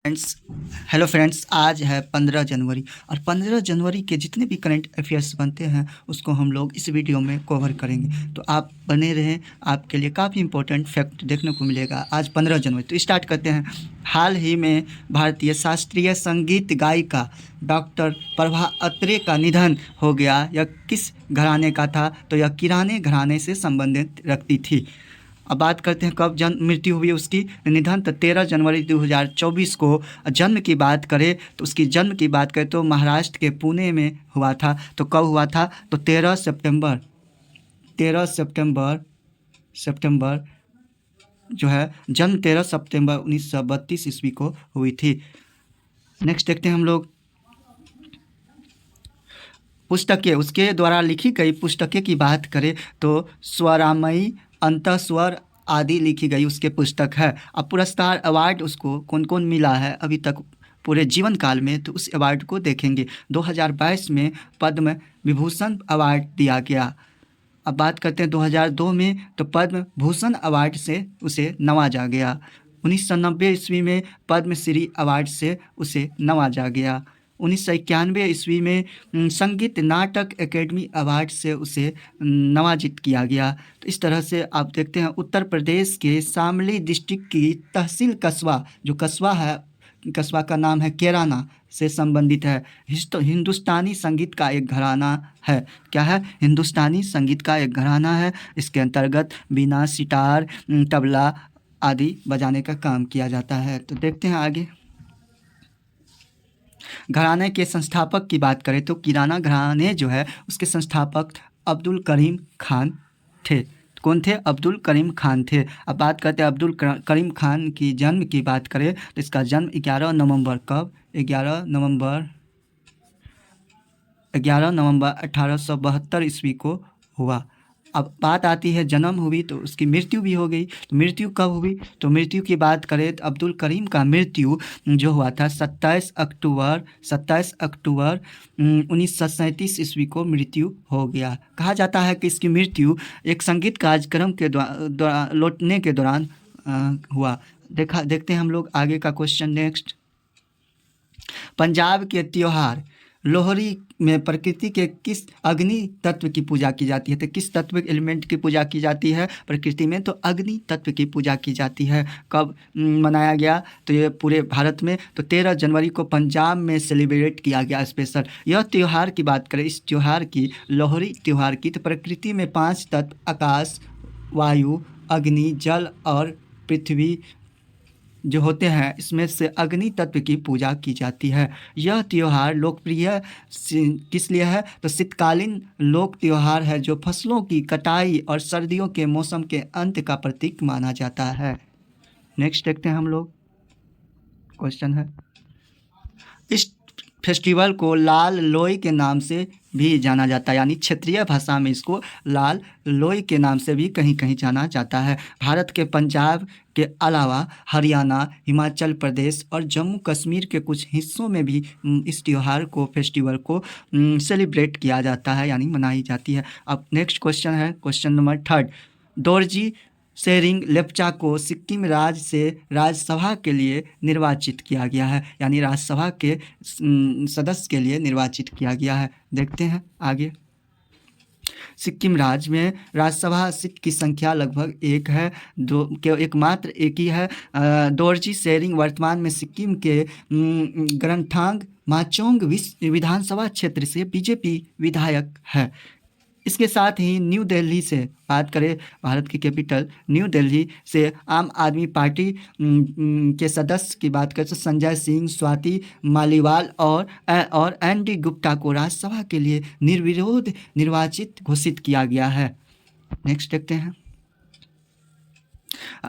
Friends hello friends, आज है 15 जनवरी और 15 जनवरी के जितने भी करंट अफेयर्स बनते हैं उसको हम लोग इस वीडियो में कवर करेंगे। तो आप बने रहें, आपके लिए काफ़ी इंपॉर्टेंट फैक्ट देखने को मिलेगा आज 15 जनवरी। तो स्टार्ट करते हैं। हाल ही में भारतीय शास्त्रीय संगीत गायिका डॉक्टर प्रभा अत्रे का निधन हो गया। यह किस घराने का था? तो यह किराने घराने से संबंधित रखती थी। अब बात करते हैं कब जन्म मृत्यु हुई उसकी। निधन तो 13 जनवरी 2024 को। जन्म की बात करें तो उसकी जन्म की बात करें तो महाराष्ट्र के पुणे में हुआ था। तो कब हुआ था? तो 13 सितंबर जो है जन्म 13 सितंबर 1932 ईस्वी को हुई थी। नेक्स्ट देखते हैं हम लोग पुस्तकें। उसके द्वारा लिखी गई पुस्तकें की बात करें तो स्वरामयी, अंतस्वर आदि लिखी गई उसके पुस्तक है। अब पुरस्कार अवार्ड उसको कौन कौन मिला है अभी तक पूरे जीवन काल में, तो उस अवार्ड को देखेंगे। 2022 में पद्म विभूषण अवार्ड दिया गया। अब बात करते हैं 2002 में, तो पद्म भूषण अवार्ड से उसे नवाजा गया। 1990 ईस्वी में पद्मश्री अवार्ड से उसे नवाजा गया। 1991 ईस्वी में संगीत नाटक एकेडमी अवार्ड से उसे नवाजित किया गया। तो इस तरह से आप देखते हैं उत्तर प्रदेश के शामली डिस्ट्रिक्ट की तहसील कस्बा, जो कस्बा है, कस्बा का नाम है कैराना, से संबंधित है। हिंदुस्तानी संगीत का एक घराना है। क्या है? हिंदुस्तानी संगीत का एक घराना है। इसके अंतर्गत बीना, सितार, तबला आदि बजाने का काम किया जाता है। तो देखते हैं आगे। घराने के संस्थापक की बात करें तो किराना घराने जो है उसके संस्थापक अब्दुल करीम खान थे। कौन थे? अब्दुल करीम खान थे। अब बात करते हैं अब्दुल करीम खान की जन्म की बात करें तो इसका जन्म 11 नवंबर, कब? 11 नवंबर 1872 ईस्वी को हुआ। अब बात आती है जन्म हुई तो उसकी मृत्यु भी हो गई। तो मृत्यु कब हुई? तो मृत्यु की बात करें तो अब्दुल करीम का मृत्यु जो हुआ था 27 अक्टूबर 1937 ईस्वी को मृत्यु हो गया। कहा जाता है कि इसकी मृत्यु एक संगीत कार्यक्रम के लौटने के दौरान हुआ। देखते हैं हम लोग आगे का क्वेश्चन। नेक्स्ट, पंजाब के त्योहार लोहड़ी में प्रकृति के किस अग्नि तत्व की पूजा की जाती है? तो किस तत्व एलिमेंट की पूजा की जाती है प्रकृति में? तो अग्नि तत्व की पूजा की जाती है। कब मनाया गया? तो ये पूरे भारत में तो 13 जनवरी को पंजाब में सेलिब्रेट किया गया स्पेशल। यह त्यौहार की बात करें, इस त्यौहार की, लोहड़ी त्यौहार की, तो प्रकृति में 5 तत्व आकाश, वायु, अग्नि, जल और पृथ्वी जो होते हैं, इसमें से अग्नि तत्व की पूजा की जाती है। यह त्यौहार लोकप्रिय किस लिए है? तो शीतकालीन लोक त्यौहार है जो फसलों की कटाई और सर्दियों के मौसम के अंत का प्रतीक माना जाता है। नेक्स्ट देखते हैं हम लोग। क्वेश्चन है, इस फेस्टिवल को लाल लोई के नाम से भी जाना जाता है, यानी क्षेत्रीय भाषा में इसको लाल लोई के नाम से भी कहीं कहीं जाना जाता है। भारत के पंजाब के अलावा हरियाणा, हिमाचल प्रदेश और जम्मू कश्मीर के कुछ हिस्सों में भी इस त्यौहार को, फेस्टिवल को सेलिब्रेट किया जाता है, यानी मनाई जाती है। अब नेक्स्ट क्वेश्चन है, क्वेश्चन नंबर 3। दोरजी शेरिंग लेप्चा को सिक्किम राज्य से राज्यसभा के लिए निर्वाचित किया गया है, यानी राज्यसभा के सदस्य के लिए निर्वाचित किया गया है। देखते हैं आगे। सिक्किम राज्य में राज्यसभा सीट की संख्या लगभग एक है, एकमात्र एक ही है। दोरजी शेरिंग वर्तमान में सिक्किम के गरंथांग माचोंग विधानसभा क्षेत्र से बीजेपी विधायक है। इसके साथ ही न्यू दिल्ली से बात करें, भारत की कैपिटल न्यू दिल्ली से आम आदमी पार्टी के सदस्य की बात करें तो संजय सिंह, स्वाति मालीवाल और एन डी गुप्ता को राज्यसभा के लिए निर्विरोध निर्वाचित घोषित किया गया है। नेक्स्ट देखते हैं।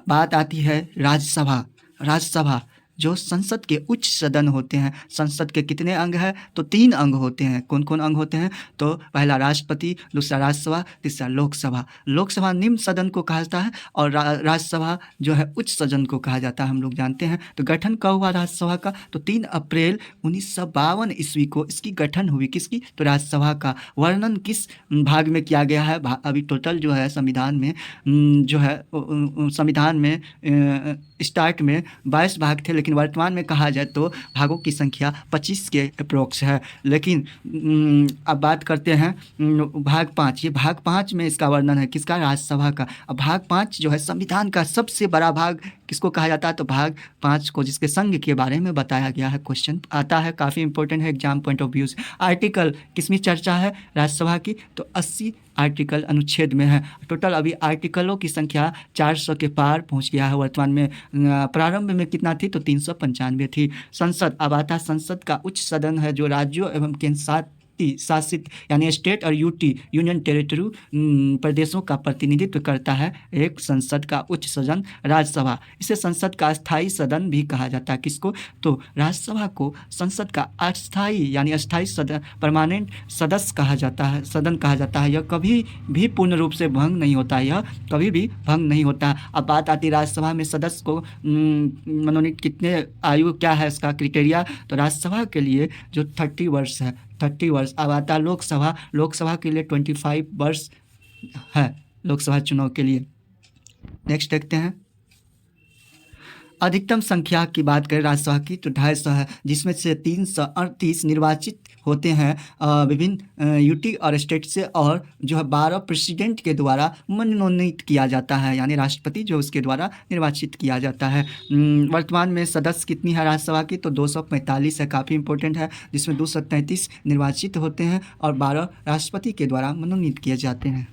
बात आती है राज्यसभा जो संसद के उच्च सदन होते हैं। संसद के कितने अंग हैं? तो 3 अंग होते हैं। कौन कौन अंग होते हैं? तो पहला राष्ट्रपति, दूसरा राज्यसभा, तीसरा लोकसभा। लोकसभा निम्न सदन को कहा जाता है और राज्यसभा जो है उच्च सदन को कहा जाता है, हम लोग जानते हैं। तो गठन कब हुआ राज्यसभा का? तो 3 अप्रैल 1952 ईस्वी को इसकी गठन हुई। किसकी? तो राज्यसभा का। वर्णन किस भाग में किया गया है? अभी टोटल जो है संविधान में जो है संविधान में स्टार्ट में 22 भाग थे, लेकिन वर्तमान में कहा जाए तो भागों की संख्या 25 के अप्रोक्स है। लेकिन अब बात करते हैं भाग 5। ये भाग 5 में इसका वर्णन है किसका? राज्यसभा का। अब भाग 5 जो है संविधान का सबसे बड़ा भाग किसको कहा जाता है? तो भाग 5 को, जिसके संघ के बारे में बताया गया है। क्वेश्चन आता है, काफ़ी इंपॉर्टेंट है एग्जाम पॉइंट ऑफ व्यू से। आर्टिकल किसमें चर्चा है राज्यसभा की? तो 80 आर्टिकल अनुच्छेद में है। टोटल अभी आर्टिकलों की संख्या 400 के पार पहुंच गया है वर्तमान में। प्रारंभ में कितना थी? तो 395 थी। संसद, अब आता है संसद का उच्च सदन है जो राज्यों एवं केंद्र शासित यानी स्टेट और यूनियन टेरिटरी प्रदेशों का प्रतिनिधित्व करता है एक संसद का उच्च सदन राज्यसभा। इसे संसद का अस्थायी सदन भी कहा जाता है। किसको? तो राज्यसभा को संसद का अस्थायी यानी अस्थायी सदन, परमानेंट सदस्य कहा जाता है, सदन कहा जाता है। यह कभी भी पूर्ण रूप से भंग नहीं होता, यह कभी भी भंग नहीं होता। अब बात आती है राज्यसभा में सदस्य को मनोनीत कितने आयु क्या है इसका क्राइटेरिया? तो राज्यसभा के लिए जो 30 वर्ष है, 30 वर्ष। अब आता है लोकसभा के लिए 25 वर्ष है लोकसभा चुनाव के लिए। नेक्स्ट देखते हैं, अधिकतम संख्या की बात करें राज्यसभा की तो 250 है, जिसमें से 338 निर्वाचित होते हैं विभिन्न यूटी और स्टेट से, और जो है 12 प्रेसिडेंट के द्वारा मनोनीत किया जाता है, यानी राष्ट्रपति जो उसके द्वारा निर्वाचित किया जाता है। वर्तमान में सदस्य कितनी है राज्यसभा की? तो 245 है, काफ़ी इंपॉर्टेंट है, जिसमें 233 निर्वाचित होते हैं और 12 राष्ट्रपति के द्वारा मनोनीत किए जाते हैं।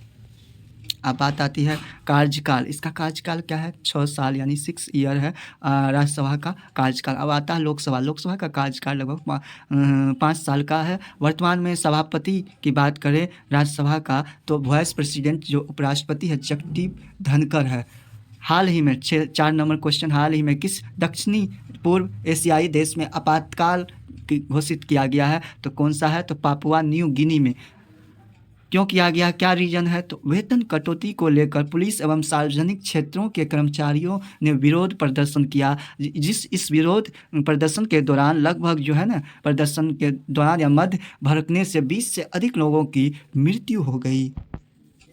अब बात आती है कार्यकाल। इसका कार्यकाल क्या है? 6 साल यानी 6 ईयर है राज्यसभा का कार्यकाल। अब आता है लोकसभा का कार्यकाल लगभग 5 साल का है। वर्तमान में सभापति की बात करें राज्यसभा का तो वाइस प्रेसिडेंट जो उपराष्ट्रपति है जगदीप धनखड़ है। हाल ही में 4 नंबर क्वेश्चन, हाल ही में किस दक्षिणी पूर्व एशियाई देश में आपातकाल घोषित किया गया है? तो कौन सा है? तो पापुआ न्यू गिनी में। क्यों किया गया? क्या रीजन है? तो वेतन कटौती को लेकर पुलिस एवं सार्वजनिक क्षेत्रों के कर्मचारियों ने विरोध प्रदर्शन किया। इस विरोध प्रदर्शन के दौरान लगभग जो है ना, प्रदर्शन के दौरान या मध्य भड़कने से 20 से अधिक लोगों की मृत्यु हो गई।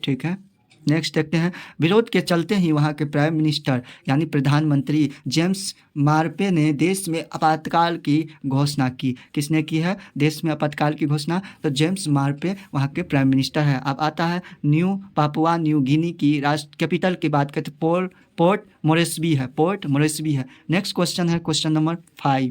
ठीक है, नेक्स्ट देखते हैं, विरोध के चलते ही वहाँ के प्राइम मिनिस्टर यानी प्रधानमंत्री जेम्स मार्पे ने देश में आपातकाल की घोषणा की। किसने की है देश में आपातकाल की घोषणा? तो जेम्स मार्पे वहाँ के प्राइम मिनिस्टर है। अब आता है पापुआ न्यू गिनी की राष्ट्र कैपिटल की बात करते पोर्ट मोरेस्बी है। नेक्स्ट क्वेश्चन है क्वेश्चन नंबर 5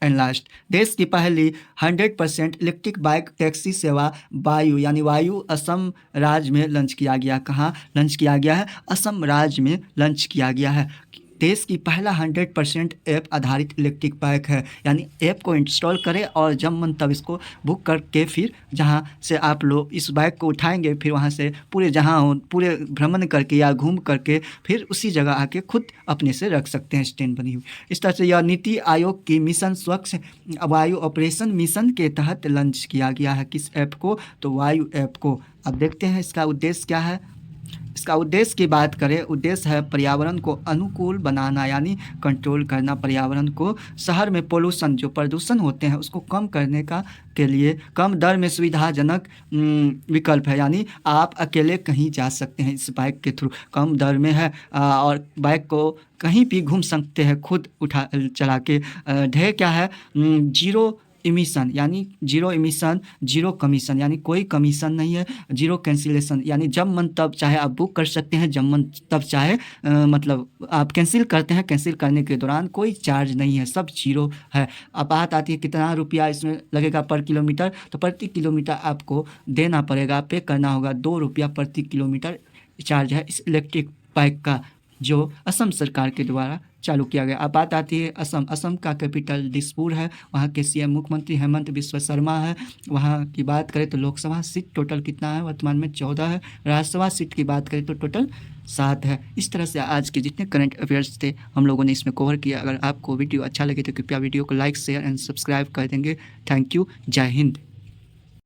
एंड लास्ट, देश की पहली 100% इलेक्ट्रिक बाइक टैक्सी सेवा वायु असम राज्य में लॉन्च किया गया। कहाँ लॉन्च किया गया है? असम राज्य में लॉन्च किया गया है। देश की पहला 100% ऐप आधारित इलेक्ट्रिक बाइक है, यानी ऐप को इंस्टॉल करें और जब मन तब इसको बुक करके फिर जहाँ से आप लोग इस बाइक को उठाएंगे फिर वहाँ से पूरे भ्रमण करके या घूम करके फिर उसी जगह आके खुद अपने से रख सकते हैं स्टैंड बनी हुई। इस तरह से यह नीति आयोग की मिशन स्वच्छ वायु ऑपरेशन मिशन के तहत लॉन्च किया गया है। किस ऐप को? तो वायु ऐप को। अब देखते हैं इसका उद्देश्य क्या है। इसका उद्देश्य की बात करें, उद्देश्य है पर्यावरण को अनुकूल बनाना यानी कंट्रोल करना पर्यावरण को। शहर में पोल्यूशन जो प्रदूषण होते हैं उसको कम करने के लिए कम दर में सुविधाजनक विकल्प है, यानी आप अकेले कहीं जा सकते हैं इस बाइक के थ्रू, कम दर में है और बाइक को कहीं भी घूम सकते हैं खुद चला के। ध्येय क्या है? जीरो इमिशन यानी जीरो कमीशन यानी कोई कमीशन नहीं है। जीरो कैंसिलेशन यानी जब मन तब चाहे आप बुक कर सकते हैं, जब मन तब चाहे मतलब आप कैंसिल करते हैं, कैंसिल करने के दौरान कोई चार्ज नहीं है, सब जीरो है। अब बात आती है कितना रुपया इसमें लगेगा पर किलोमीटर? तो प्रति किलोमीटर आपको देना पड़ेगा, पे करना होगा 2 रुपया प्रति किलोमीटर चार्ज है इस इलेक्ट्रिक बाइक का, जो असम सरकार के द्वारा चालू किया गया। अब बात आती है असम का कैपिटल दिसपुर है, वहाँ के सीएम मुख्यमंत्री हेमंत बिस्वा शर्मा है। वहाँ की बात करें तो लोकसभा सीट टोटल कितना है? वर्तमान में 14 है। राज्यसभा सीट की बात करें तो टोटल 7 है। इस तरह से आज के जितने करंट अफेयर्स थे हम लोगों ने इसमें कवर किया। अगर आपको वीडियो अच्छा लगे तो कृपया वीडियो को लाइक शेयर एंड सब्सक्राइब कर देंगे। Thank you. जय हिंद।